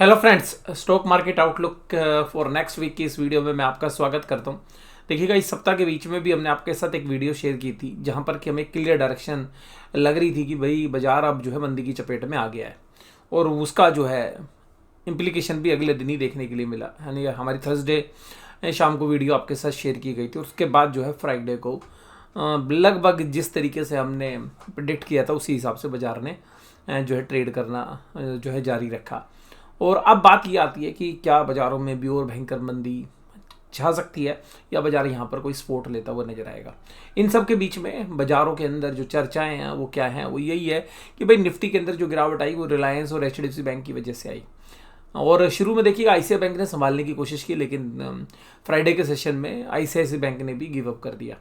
Hello friends, stock market outlook for next week की इस video में मैं आपका स्वागत करता हूं। देखिएगा, इस सप्ताह के बीच में भी हमने आपके साथ एक वीडियो शेयर की थी जहां पर कि हमें क्लियर डायरेक्शन लग रही थी कि भाई बाजार अब जो है मंदी की चपेट में आ गया है और उसका जो है इम्प्लीकेशन भी अगले दिन ही देखने के लिए मिला। यानी हमारी थर्सडे शाम को वीडियो आपके साथ शेयर की गई थी और उसके बाद जो है फ्राइडे को लगभग जिस तरीके से हमने प्रिडिक्ट किया था उसी हिसाब से बाजार ने जो है ट्रेड करना जो है जारी रखा। और अब बात ये आती है कि क्या बाजारों में भी और भयंकर मंदी छा सकती है या बाजार यहाँ पर कोई स्पोर्ट लेता हुआ नजर आएगा। इन सब के बीच में बाजारों के अंदर जो चर्चाएं हैं वो क्या हैं, वो यही है कि भाई निफ्टी के अंदर जो गिरावट आई वो रिलायंस और एचडीएफसी बैंक की वजह से आई। और शुरू में देखिएगा आईसीआई बैंक ने संभालने की कोशिश की, लेकिन फ्राइडे के सेशन में आईसीआईसी बैंक ने भी गिव अप कर दिया।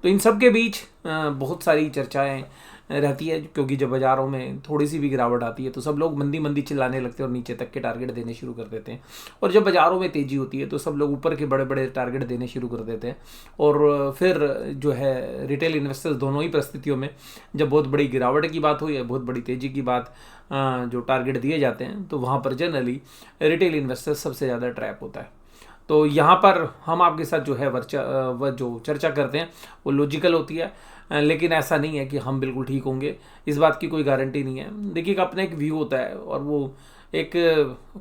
तो इन सब के बीच बहुत सारी चर्चाएं रहती है, क्योंकि जब बाजारों में थोड़ी सी भी गिरावट आती है तो सब लोग मंदी मंदी चिल्लाने लगते हैं और नीचे तक के टारगेट देने शुरू कर देते हैं। और जब बाजारों में तेज़ी होती है तो सब लोग ऊपर के बड़े बड़े टारगेट देने शुरू कर देते हैं। और फिर जो है रिटेल इन्वेस्टर्स दोनों ही परिस्थितियों में, जब बहुत बड़ी गिरावट की बात हो या बहुत बड़ी तेज़ी की बात, जो टारगेट दिए जाते हैं तो वहाँ पर जनरली रिटेल इन्वेस्टर्स सबसे ज़्यादा ट्रैप होता है। तो यहाँ पर हम आपके साथ जो है वह जो चर्चा करते हैं वो लॉजिकल होती है, लेकिन ऐसा नहीं है कि हम बिल्कुल ठीक होंगे, इस बात की कोई गारंटी नहीं है। देखिए, अपना एक व्यू होता है और वो एक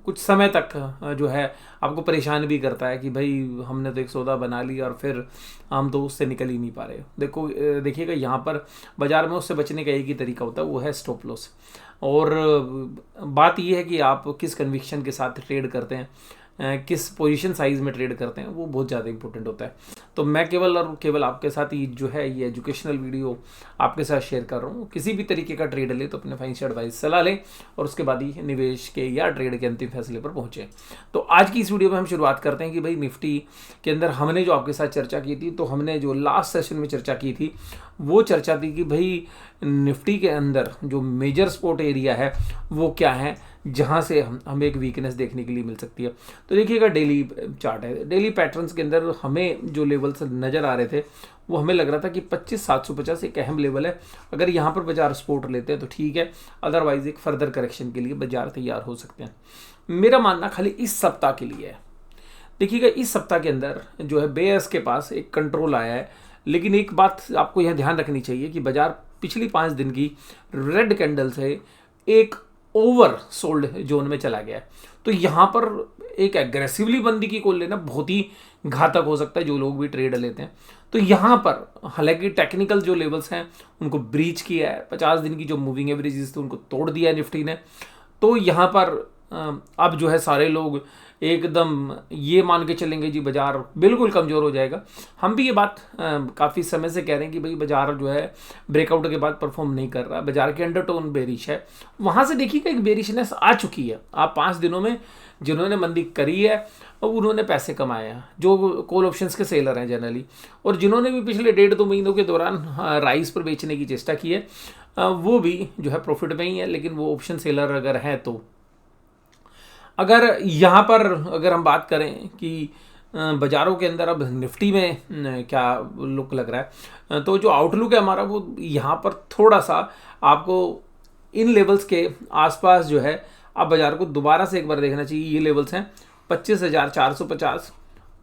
कुछ समय तक जो है आपको परेशान भी करता है कि भाई हमने तो एक सौदा बना लिया और फिर हम तो उससे निकल ही नहीं पा रहे। देखिएगा यहाँ पर बाजार में उससे बचने का एक ही तरीका होता है, वो है स्टॉप लॉस। और बात यह है कि आप किस कन्विक्शन के साथ ट्रेड करते हैं, किस पोजीशन साइज में ट्रेड करते हैं, वो बहुत ज़्यादा इंपॉर्टेंट होता है। तो मैं केवल और केवल आपके साथ ही जो है ये एजुकेशनल वीडियो आपके साथ शेयर कर रहा हूँ। किसी भी तरीके का ट्रेड ले तो अपने फाइनेंशियल एडवाइस सलाह लें और उसके बाद ही निवेश के या ट्रेड के अंतिम फैसले पर पहुँचे। तो आज की इस वीडियो में हम शुरुआत करते हैं कि भाई निफ्टी के अंदर हमने जो आपके साथ चर्चा की थी, तो हमने जो लास्ट सेशन में चर्चा की थी वो चर्चा थी कि भाई निफ्टी के अंदर जो मेजर सपोर्ट एरिया है वो क्या है, जहाँ से हमें एक वीकनेस देखने के लिए मिल सकती है। तो देखिएगा, डेली चार्ट है, डेली पैटर्न्स के अंदर हमें जो लेवल्स नज़र आ रहे थे वो हमें लग रहा था कि 25,750 एक अहम लेवल है। अगर यहाँ पर बाजार सपोर्ट लेते हैं तो ठीक है, अदरवाइज एक फर्दर करेक्शन के लिए बाजार तैयार हो सकते हैं। मेरा मानना खाली इस सप्ताह के लिए है। देखिएगा, इस सप्ताह के अंदर जो है बेयर्स के पास एक कंट्रोल आया है, लेकिन एक बात आपको यह ध्यान रखनी चाहिए कि बाजार पिछली 5 दिन की रेड कैंडल से एक ओवर सोल्ड जोन में चला गया है। तो यहाँ पर एक एग्रेसिवली बंदी की कॉल लेना बहुत ही घातक हो सकता है, जो लोग भी ट्रेड लेते हैं। तो यहाँ पर हालांकि टेक्निकल जो लेवल्स हैं उनको ब्रीच किया है, 50 दिन की जो मूविंग एवरेजेस थे उनको तोड़ दिया है निफ्टी ने। तो यहाँ पर अब जो है सारे लोग एकदम ये मान के चलेंगे जी बाजार बिल्कुल कमज़ोर हो जाएगा। हम भी ये बात काफ़ी समय से कह रहे हैं कि भाई बाजार जो है ब्रेकआउट के बाद परफॉर्म नहीं कर रहा, बाजार के अंडरटोन बेरिश है। वहाँ से देखिएगा एक बेरिशनेस आ चुकी है। आप 5 दिनों में जिन्होंने मंदी करी है उन्होंने पैसे कमाए हैं, जो कॉल ऑप्शंस के सेलर हैं जनरली, और जिन्होंने भी पिछले 1.5-2 महीनों के दौरान राइस पर बेचने की चेष्टा की है वो भी जो है प्रॉफिट में ही है। लेकिन वो ऑप्शन सेलर अगर है तो अगर यहाँ पर अगर हम बात करें कि बाज़ारों के अंदर अब निफ्टी में क्या लुक लग रहा है, तो जो आउटलुक है हमारा वो यहाँ पर थोड़ा सा आपको इन लेवल्स के आसपास जो है आप बाज़ार को दोबारा से एक बार देखना चाहिए। ये लेवल्स हैं 25,450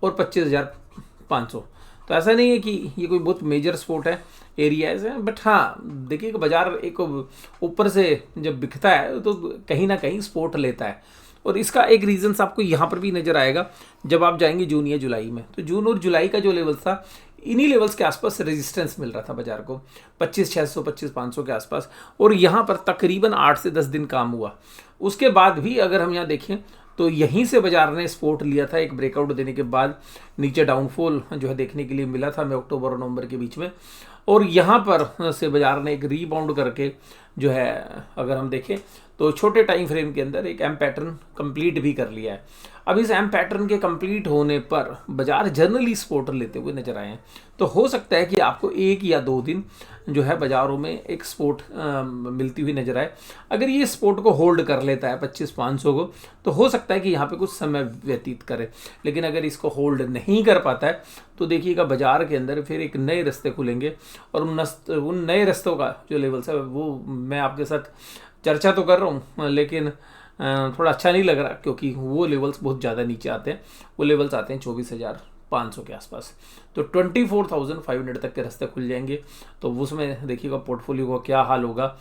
और 25,500। तो ऐसा नहीं है कि ये कोई बहुत मेजर स्पोर्ट है, एरियाज हैं, बट हाँ देखिए बाज़ार एक ऊपर से जब बिकता है तो कहीं ना कहीं स्पोर्ट लेता है। और इसका एक रीजंस आपको यहाँ पर भी नजर आएगा जब आप जाएंगे जून या जुलाई में। तो जून और जुलाई का जो लेवल था, इन्हीं लेवल्स के आसपास रेजिस्टेंस मिल रहा था बाजार को, 25,600 25,500 के आसपास। और यहाँ पर तकरीबन 8 से 10 दिन काम हुआ। उसके बाद भी अगर हम यहाँ देखें तो यहीं से बाजार ने सपोर्ट लिया था। एक ब्रेकआउट देने के बाद नीचे डाउनफॉल जो है देखने के लिए मिला था हमें अक्टूबर और नवंबर के बीच में, और यहाँ पर से बाजार ने एक रीबाउंड करके जो है अगर हम देखें तो छोटे टाइम फ्रेम के अंदर एक एम पैटर्न कंप्लीट भी कर लिया है। अब इस एम पैटर्न के कंप्लीट होने पर बाजार जनरली सपोर्ट लेते हुए नजर आए हैं। तो हो सकता है कि आपको 1 या 2 दिन जो है बाजारों में एक सपोर्ट मिलती हुई नजर आए। अगर ये सपोर्ट को होल्ड कर लेता है 25,500 को, तो हो सकता है कि यहाँ पे कुछ समय व्यतीत करे। लेकिन अगर इसको होल्ड नहीं कर पाता है तो देखिएगा बाजार के अंदर फिर एक नए रास्ते खुलेंगे, और उन नए रास्तों का जो लेवल्स है वो मैं आपके साथ चर्चा तो कर रहा हूँ, लेकिन थोड़ा अच्छा नहीं लग रहा, क्योंकि वो लेवल्स बहुत ज़्यादा नीचे आते हैं। वो लेवल्स आते हैं 24,500 के आसपास। तो 24,500 तक के रास्ते खुल जाएंगे, तो उसमें देखिएगा पोर्टफोलियो का क्या हाल होगा।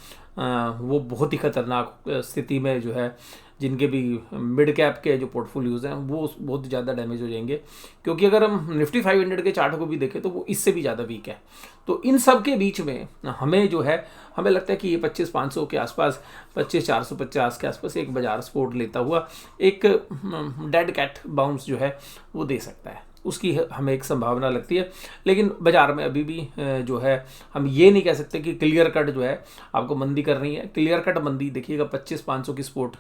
वो बहुत ही खतरनाक स्थिति में जो है, जिनके भी मिड कैप के जो पोर्टफोलियोज हैं वो बहुत ज़्यादा डैमेज हो जाएंगे। क्योंकि अगर हम निफ्टी 500 के चार्ट को भी देखें तो वो इससे भी ज़्यादा वीक है। तो इन सब के बीच में हमें जो है, हमें लगता है कि ये 25,500 के आसपास, 25,450 के आसपास एक बाजार सपोर्ट लेता हुआ एक डेड कैट बाउंस जो है वो दे सकता है, उसकी हमें एक संभावना लगती है। लेकिन बाजार में अभी भी जो है, हम ये नहीं कह सकते कि क्लियर कट जो है आपको मंदी करनी है। क्लियर कट मंदी देखिएगा 25,500 की सपोर्ट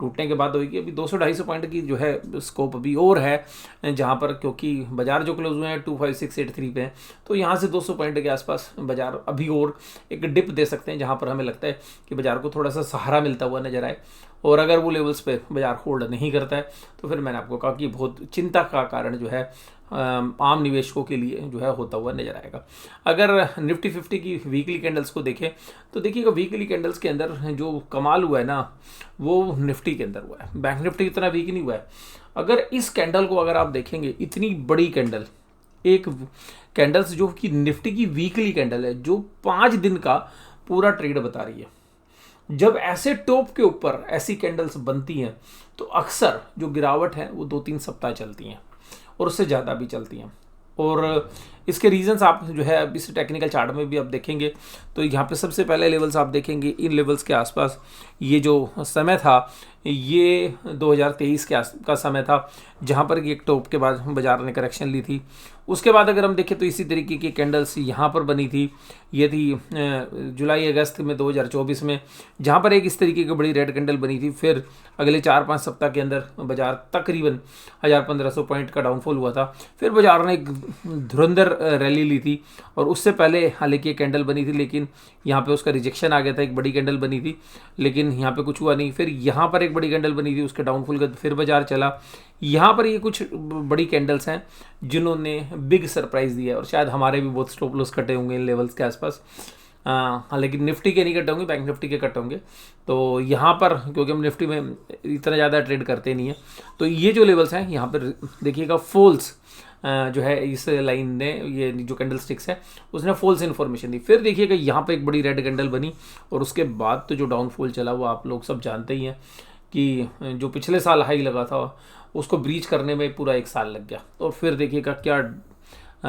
टूटने के बाद होगी। अभी 200-250 पॉइंट की जो है स्कोप अभी और है, जहाँ पर क्योंकि बाजार जो क्लोज हुए हैं 25683 पे हैं, तो यहाँ से 200 पॉइंट के आसपास बाजार अभी और एक डिप दे सकते हैं, जहाँ पर हमें लगता है कि बाजार को थोड़ा सा सहारा मिलता हुआ नजर आए। और अगर वो लेवल्स पे बाजार होल्ड नहीं करता है तो फिर मैंने आपको कहा कि बहुत चिंता का कारण जो है आम निवेशकों के लिए जो है होता हुआ नजर आएगा। अगर निफ्टी 50 की वीकली कैंडल्स को देखें तो देखिएगा वीकली कैंडल्स के अंदर जो कमाल हुआ है ना, वो निफ्टी के अंदर हुआ है। बैंक निफ्टी इतना वीक नहीं हुआ है। अगर इस कैंडल को अगर आप देखेंगे, इतनी बड़ी कैंडल, एक कैंडल्स जो कि निफ्टी की वीकली कैंडल है, जो 5 दिन का पूरा ट्रेड बता रही है। जब ऐसे टॉप के ऊपर ऐसी कैंडल्स बनती हैं तो अक्सर जो गिरावट है वो 2-3 सप्ताह चलती हैं और उससे ज़्यादा भी चलती हैं। और इसके रीजंस आप जो है अब इस टेक्निकल चार्ट में भी आप देखेंगे तो यहाँ पे सबसे पहले लेवल्स आप देखेंगे, इन लेवल्स के आसपास ये जो समय था ये 2023 का समय था, जहाँ पर एक टॉप के बाद बाजार ने करेक्शन ली थी। उसके बाद अगर हम देखें तो इसी तरीके की कैंडल्स यहाँ पर बनी थी, ये थी जुलाई अगस्त में 2024 में, जहाँ पर एक इस तरीके की बड़ी रेड कैंडल बनी थी। फिर अगले 4-5 सप्ताह के अंदर बाजार तकरीबन 1,500 पॉइंट का डाउनफॉल हुआ था। फिर बाजार ने एक धुरंधर रैली ली थी और उससे पहले हालांकि एक कैंडल बनी थी, लेकिन यहाँ पे उसका रिजेक्शन आ गया था। एक बड़ी कैंडल बनी थी लेकिन यहाँ पे कुछ हुआ नहीं। फिर यहाँ पर एक बड़ी कैंडल बनी थी, उसके डाउनफॉल का फिर बाजार चला। यहाँ पर ये कुछ बड़ी कैंडल्स हैं जिन्होंने बिग सरप्राइज दिया है और शायद हमारे भी बहुत स्टॉप लॉस कटे होंगे इन लेवल्स के आसपास। हाँ, लेकिन निफ्टी के नहीं कटे होंगे, बैंक निफ्टी के कटे होंगे। तो यहाँ पर क्योंकि हम निफ्टी में इतना ज़्यादा ट्रेड करते नहीं है, तो ये जो लेवल्स हैं यहाँ पर देखिएगा फॉल्स जो है इस लाइन ने, ये जो कैंडल स्टिक्स है उसने फॉल्स इन्फॉर्मेशन दी। फिर देखिएगा यहाँ पे एक बड़ी रेड कैंडल बनी और उसके बाद तो जो डाउनफॉल चला वो आप लोग सब जानते ही हैं कि जो पिछले साल हाई लगा था उसको ब्रीच करने में पूरा 1 साल लग गया। और फिर देखिएगा क्या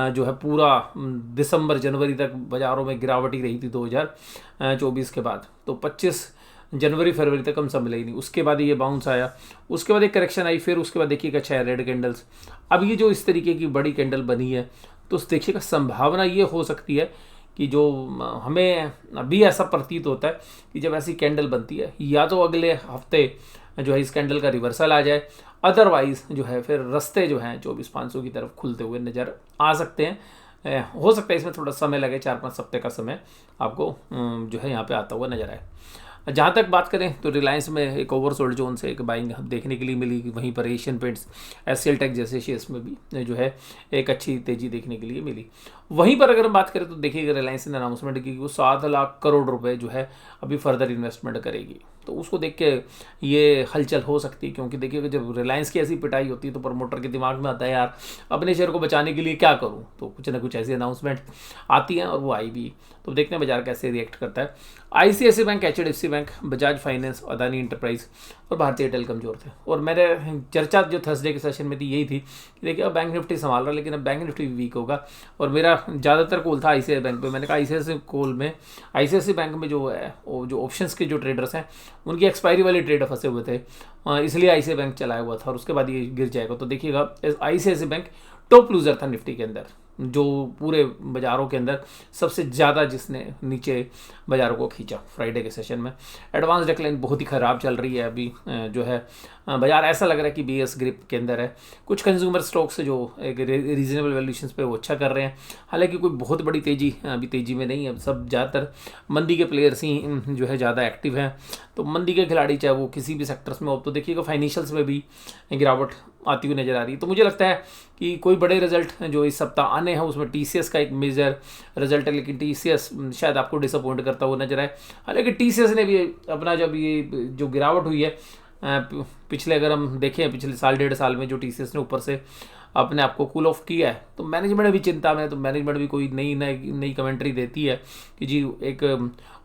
जो है पूरा दिसंबर जनवरी तक बाज़ारों में गिरावट ही रही थी 2024 के बाद। तो 25 जनवरी फरवरी तक हम संभले ही नहीं। उसके बाद ये बाउंस आया, उसके बाद एक करेक्शन आई, फिर उसके बाद देखिएगा 6 रेड कैंडल्स। अब ये जो इस तरीके की बड़ी कैंडल बनी है तो देखिएगा संभावना ये हो सकती है कि जो हमें अभी ऐसा प्रतीत होता है कि जब ऐसी कैंडल बनती है या तो अगले हफ्ते जो है इस कैंडल का रिवर्सल आ जाए, अदरवाइज जो है फिर रास्ते जो हैं 24,500 की तरफ खुलते हुए नज़र आ सकते हैं। हो सकता है इसमें थोड़ा समय लगे, 4-5 हफ्ते का समय आपको जो है यहाँ पे आता हुआ नजर आए। जहाँ तक बात करें तो रिलायंस में एक ओवरसोल्ड जोन से एक बाइंग देखने के लिए मिली। वहीं पर एशियन पेंट्स, एससीएल टेक जैसे शेयर्स में भी जो है एक अच्छी तेजी देखने के लिए मिली। वहीं पर अगर हम बात करें तो देखिएगा रिलायंस ने अनाउंसमेंट की कि वो 7 लाख करोड़ रुपए जो है अभी फर्दर इन्वेस्टमेंट करेगी। तो उसको देख के ये हलचल हो सकती है, क्योंकि देखिएगा जब रिलायंस की ऐसी पिटाई होती है तो प्रमोटर के दिमाग में आता है यार अपने शेयर को बचाने के लिए क्या करूं, तो कुछ ना कुछ ऐसी अनाउंसमेंट आती हैं और वो आई भी। तो देखते हैं बाजार कैसे रिएक्ट करता है। ICICI Bank, HDFC Bank, Bajaj Finance, Adani Enterprise और भारतीय एयरटेल कमजोर थे। और मेरे चर्चा जो थर्सडे के सेशन में थी यही थी कि देखिए अब बैंक निफ्टी संभाल रहा है, लेकिन अब बैंक निफ्टी वीक होगा। और मेरा ज़्यादातर कॉल था आईसीआईसी बैंक पे। मैंने कहा आईसीआईसी बैंक में जो है जो ऑप्शंस के जो ट्रेडर्स हैं उनकी एक्सपायरी वाले ट्रेड फंसे हुए थे, इसलिए आईसीआईसी बैंक चलाया हुआ था और उसके बाद ये गिर जाएगा। तो देखिएगा आईसीआईसी बैंक टॉप लूजर था निफ्टी के अंदर, जो पूरे बाज़ारों के अंदर सबसे ज़्यादा जिसने नीचे बाज़ारों को खींचा फ्राइडे के सेशन में। एडवांस डेक्लाइन बहुत ही ख़राब चल रही है अभी, जो है बाज़ार ऐसा लग रहा है कि बीएस ग्रिप के अंदर है। कुछ कंज्यूमर स्टॉक्स जो एक रीजनेबल वैल्यूएशंस पे वो अच्छा कर रहे हैं, हालांकि कोई बहुत बड़ी तेज़ी अभी तेज़ी में नहीं है। सब ज़्यादातर मंदी के प्लेयर्स ही जो है ज़्यादा एक्टिव हैं। तो मंदी के खिलाड़ी चाहे वो किसी भी सेक्टर्स में हो, तो देखिएगा फाइनेंशियल्स में भी गिरावट आती हुई नज़र आ रही है। तो मुझे लगता है कि कोई बड़े रिजल्ट जो इस सप्ताह आने हैं उसमें टीसीएस का एक मेजर रिजल्ट है, लेकिन टीसीएस शायद आपको डिसअपॉइंट करता हुआ नजर आए। हालांकि टीसीएस ने भी अपना जब ये जो गिरावट हुई है पिछले अगर हम देखें पिछले साल 1.5 साल में जो टीसीएस ने ऊपर से अपने आप को कूल ऑफ किया है, तो मैनेजमेंट भी चिंता में है। तो मैनेजमेंट भी कोई नई कमेंट्री देती है कि जी एक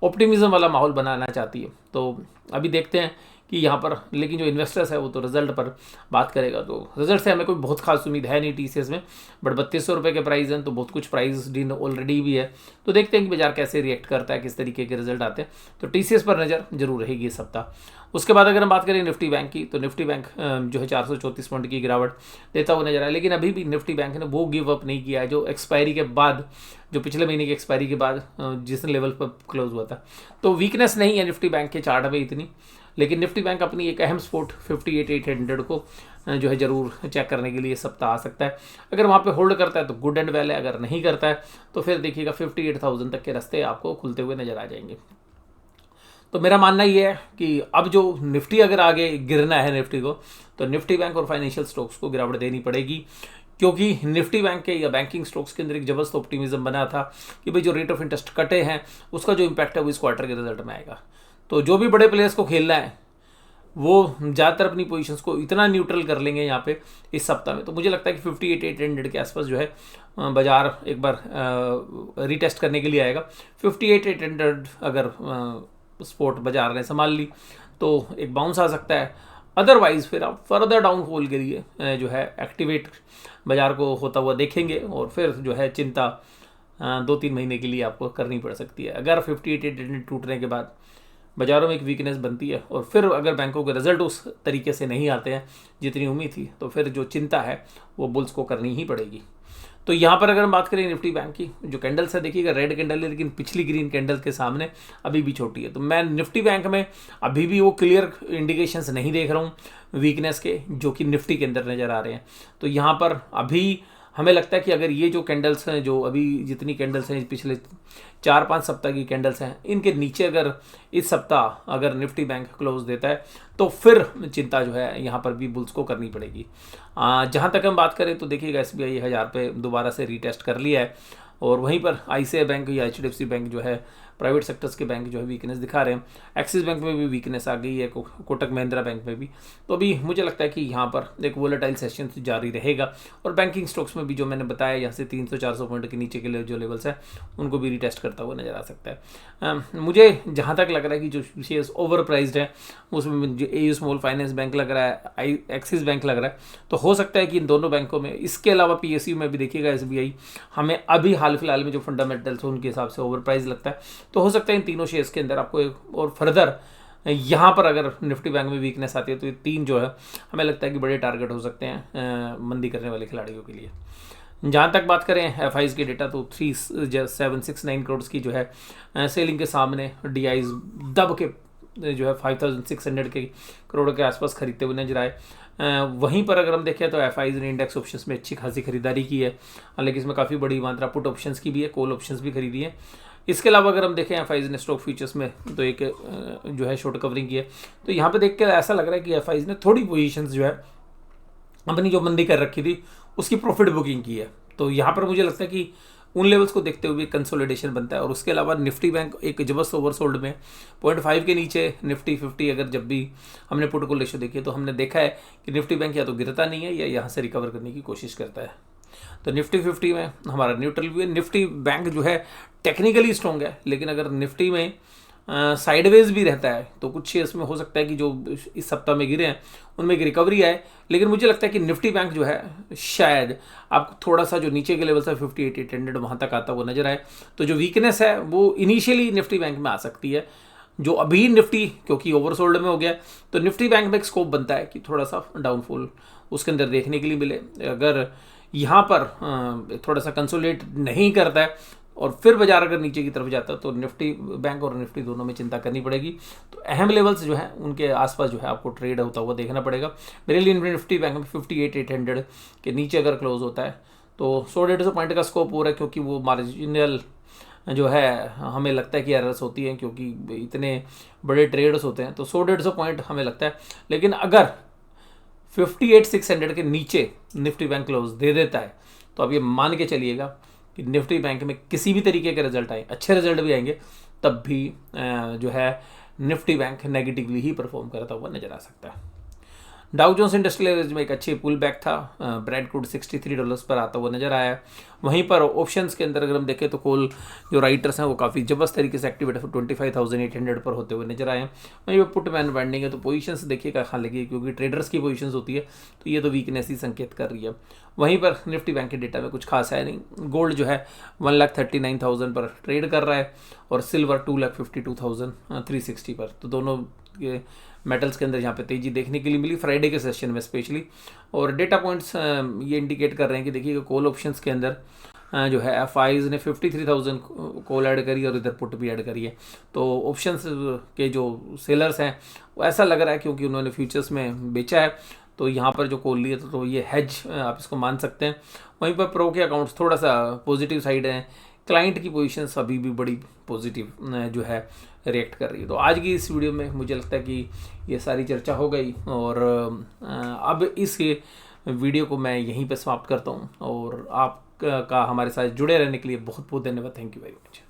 ऑप्टिमिज्म वाला माहौल बनाना चाहती है। तो अभी देखते हैं कि यहाँ पर, लेकिन जो इन्वेस्टर्स है वो तो रिजल्ट पर बात करेगा। तो रिजल्ट से हमें कोई बहुत खास उम्मीद है नहीं टीसीएस में, बट 3200 रुपये के प्राइस हैं, तो बहुत कुछ प्राइस डिन ऑलरेडी भी है। तो देखते हैं कि बाजार कैसे रिएक्ट करता है, किस तरीके के रिजल्ट आते हैं। तो टीसीएस पर नज़र जरूर रहेगी इस सप्ताह। उसके बाद अगर हम बात करें निफ्टी बैंक की, तो निफ्टी बैंक जो है 434 पॉइंट की गिरावट देता हुआ नजर आया, लेकिन अभी भी निफ्टी बैंक ने वो गिव अप नहीं किया है जो एक्सपायरी के बाद, जो पिछले महीने की एक्सपायरी के बाद जिस लेवल पर क्लोज हुआ था। तो वीकनेस नहीं है निफ्टी बैंक के चार्ट में इतनी, लेकिन निफ्टी बैंक अपनी एक अहम सपोर्ट 58,800 को जो है जरूर चेक करने के लिए सप्ताह आ सकता है। अगर वहाँ पे होल्ड करता है तो गुड एंड वेल है, अगर नहीं करता है तो फिर देखिएगा 58,000 तक के रास्ते आपको खुलते हुए नजर आ जाएंगे। तो मेरा मानना ये है कि अब जो निफ्टी अगर आगे गिरना है निफ्टी को, तो निफ्टी बैंक और फाइनेंशियल स्टॉक्स को गिरावट देनी पड़ेगी, क्योंकि निफ्टी बैंक के या बैंकिंग स्टॉक्स के अंदर एक जबरदस्त ऑप्टिमिज्म बना था कि भाई जो रेट ऑफ इंटरेस्ट कटे हैं उसका जो इम्पैक्ट है वो इस क्वार्टर के रिजल्ट में आएगा। तो जो भी बड़े प्लेयर्स को खेलना है वो ज़्यादातर अपनी पोजीशंस को इतना न्यूट्रल कर लेंगे यहाँ पे इस सप्ताह में। तो मुझे लगता है कि 58,800 के आसपास जो है बाजार एक बार रीटेस्ट करने के लिए आएगा। 58,800 अगर स्पोर्ट बाजार ने संभाल ली तो एक बाउंस आ सकता है, अदरवाइज फिर आप फर्दर डाउनफॉल के लिए जो है एक्टिवेट बाजार को होता हुआ देखेंगे, और फिर जो है चिंता 2-3 महीने के लिए आपको करनी पड़ सकती है। अगर 58,800 टूटने के बाद बाजारों में एक वीकनेस बनती है, और फिर अगर बैंकों के रिजल्ट उस तरीके से नहीं आते हैं जितनी उम्मीद थी, तो फिर जो चिंता है वो बुल्स को करनी ही पड़ेगी। तो यहाँ पर अगर हम बात करें निफ्टी बैंक की, जो कैंडल्स है देखिएगा रेड कैंडल है, लेकिन पिछली ग्रीन कैंडल के सामने अभी भी छोटी है। तो मैं निफ्टी बैंक में अभी भी वो क्लियर इंडिकेशंस नहीं देख रहा हूँ वीकनेस के, जो कि निफ्टी के अंदर नज़र आ रहे हैं। तो यहाँ पर अभी हमें लगता है कि अगर ये जो कैंडल्स हैं, जो अभी जितनी कैंडल्स हैं पिछले 4-5 सप्ताह की कैंडल्स हैं, इनके नीचे अगर इस सप्ताह अगर निफ्टी बैंक क्लोज देता है तो फिर चिंता जो है यहाँ पर भी बुल्स को करनी पड़ेगी। जहाँ तक हम बात करें तो देखिएगा एसबीआई 1000 पे दोबारा से रीटेस्ट कर लिया है, और वहीं पर आईसीआई बैंक या एचडीएफसी बैंक जो है प्राइवेट सेक्टर्स के बैंक जो है वीकनेस दिखा रहे हैं। एक्सिस बैंक में भी वीकनेस आ गई है, कोटक महिंद्रा बैंक में भी। तो अभी मुझे लगता है कि यहाँ पर एक वोलेटाइल सेशन जारी रहेगा, और बैंकिंग स्टॉक्स में भी जो मैंने बताया यहाँ से 300-400 पॉइंट के नीचे के लिए जो लेवल्स है उनको भी रिटेस्ट करता हुआ नजर आ सकता है। मुझे जहाँ तक लग रहा है कि जो शेयर्स ओवर प्राइज्ड है उसमें जो एयू स्मॉल फाइनेंस बैंक लग रहा है, एक्सिस बैंक लग रहा है, तो हो सकता है कि इन दोनों बैंकों में, इसके अलावा पीएसयू में भी देखिएगा एसबीआई, हमें अभी हाल फिलहाल में जो फंडामेंटल्स उनके हिसाब से ओवर प्राइज लगता है। तो हो सकता है इन तीनों शेयर्स के अंदर आपको एक और फर्दर यहाँ पर अगर निफ्टी बैंक में वीकनेस आती है तो ये तीन जो है हमें लगता है कि बड़े टारगेट हो सकते हैं मंदी करने वाले खिलाड़ियों के लिए। जहाँ तक बात करें एफआईज के डेटा, तो 3769 करोड़ की जो है सेलिंग के सामने डीआईज दब के जो है 5600 के करोड़ के आसपास खरीदते हुए नजर आए। वहीं पर अगर हम देखें तो एफआईज ने इंडेक्स ऑप्शंस में अच्छी खासी खरीदारी की है, हालांकि इसमें काफ़ी बड़ी मात्रा पुट ऑप्शंस की भी है, कॉल ऑप्शंस भी खरीदी है। इसके अलावा अगर हम देखें एफआईज ने स्टॉक फ्यूचर्स में तो एक जो है शॉर्ट कवरिंग की है। तो यहाँ पे देख के ऐसा लग रहा है कि एफआईज ने थोड़ी पोजीशंस जो है अपनी जो मंदी कर रखी थी उसकी प्रॉफिट बुकिंग की है। तो यहाँ पर मुझे लगता है कि उन लेवल्स को देखते हुए कंसोलिडेशन बनता है। और उसके अलावा निफ्टी बैंक एक जबरदस्त ओवरसोल्ड में 0.5 के नीचे निफ्टी 50, अगर जब भी हमने पुट कॉल रेशियो देखी तो हमने देखा है कि निफ्टी बैंक या तो गिरता नहीं है या यहाँ से रिकवर करने की कोशिश करता है। तो निफ्टी 50 में हमारा न्यूट्रल व्यू है। निफ्टी बैंक जो है टेक्निकली स्ट्रॉन्ग है, लेकिन अगर निफ्टी में साइडवेज भी रहता है तो कुछ शेयर्स में हो सकता है कि जो इस सप्ताह में गिरे हैं उनमें एक रिकवरी आए। लेकिन मुझे लगता है कि निफ्टी बैंक जो है शायद आपको थोड़ा सा जो नीचे के लेवल से 58,800 वहाँ तक आता हुआ नजर आए। तो जो वीकनेस है वो इनिशियली निफ्टी बैंक में आ सकती है। जो अभी निफ्टी क्योंकि ओवरसोल्ड में हो गया, तो निफ्टी बैंक में एक स्कोप बनता है कि थोड़ा सा डाउनफॉल उसके अंदर देखने के लिए मिले। अगर यहाँ पर थोड़ा सा कंसोलिडेट नहीं करता है और फिर बाजार अगर नीचे की तरफ जाता है तो निफ्टी बैंक और निफ्टी दोनों में चिंता करनी पड़ेगी। तो अहम लेवल्स जो हैं उनके आसपास जो है आपको ट्रेड होता हुआ देखना पड़ेगा। मेरे लिए निफ्टी बैंक में 58,800 के नीचे अगर क्लोज होता है तो 100-150 पॉइंट का स्कोप हो रहा है, क्योंकि वो मार्जिनल जो है हमें लगता है कि एरर्स होती हैं क्योंकि इतने बड़े ट्रेड्स होते हैं। तो 100-150 पॉइंट हमें लगता है। लेकिन अगर 58,600 के नीचे निफ्टी बैंक क्लोज दे देता है तो अब ये मान के चलिएगा कि निफ्टी बैंक में किसी भी तरीके के रिजल्ट आए, अच्छे रिजल्ट भी आएंगे, तब भी जो है निफ्टी बैंक नेगेटिवली ही परफॉर्म करता हुआ नजर आ सकता है। डाउ जोन्स इंडस्ट्रियल एवरेज में एक अच्छी पुल बैक था, ब्रेंट क्रूड $63 पर आता हुआ नजर आया। वहीं पर ऑप्शंस के अंदर अगर हम देखें तो कोल जो राइटर्स हैं वो काफ़ी जबरदस्त तरीके से एक्टिवेट 25,800 पर होते हुए नजर आए हैं। वहीं पर पुट मैन बैंडिंग है तो पोजीशंस देखिएगा कहाँ लगी, क्योंकि ट्रेडर्स की पोजीशंस होती है तो ये तो वीकनेस ही संकेत कर रही है। वहीं पर निफ्टी बैंक के डेटा में कुछ खास है नहीं। गोल्ड जो है 1,39,000 पर ट्रेड कर रहा है और सिल्वर 2,52,360 पर। तो दोनों के मेटल्स के अंदर यहाँ पे तेजी देखने के लिए मिली फ्राइडे के सेशन में स्पेशली। और डेटा पॉइंट्स ये इंडिकेट कर रहे हैं कि देखिए कोल ऑप्शंस के अंदर जो है FIs ने 53,000 कोल ऐड करी और इधर पुट भी ऐड करी है। तो ऑप्शंस के जो सेलर्स हैं वो ऐसा लग रहा है क्योंकि उन्होंने फ्यूचर्स में बेचा है तो यहाँ पर जो कोल लिए तो ये हेज आप इसको मान सकते हैं। वहीं पर प्रो के अकाउंट्स थोड़ा सा पॉजिटिव साइड हैं, क्लाइंट की पोजीशंस अभी भी बड़ी पॉजिटिव जो है रिएक्ट कर रही है। तो आज की इस वीडियो में मुझे लगता है कि ये सारी चर्चा हो गई और अब इस वीडियो को मैं यहीं पे समाप्त करता हूँ और आपका हमारे साथ जुड़े रहने के लिए बहुत बहुत धन्यवाद। Thank you very much.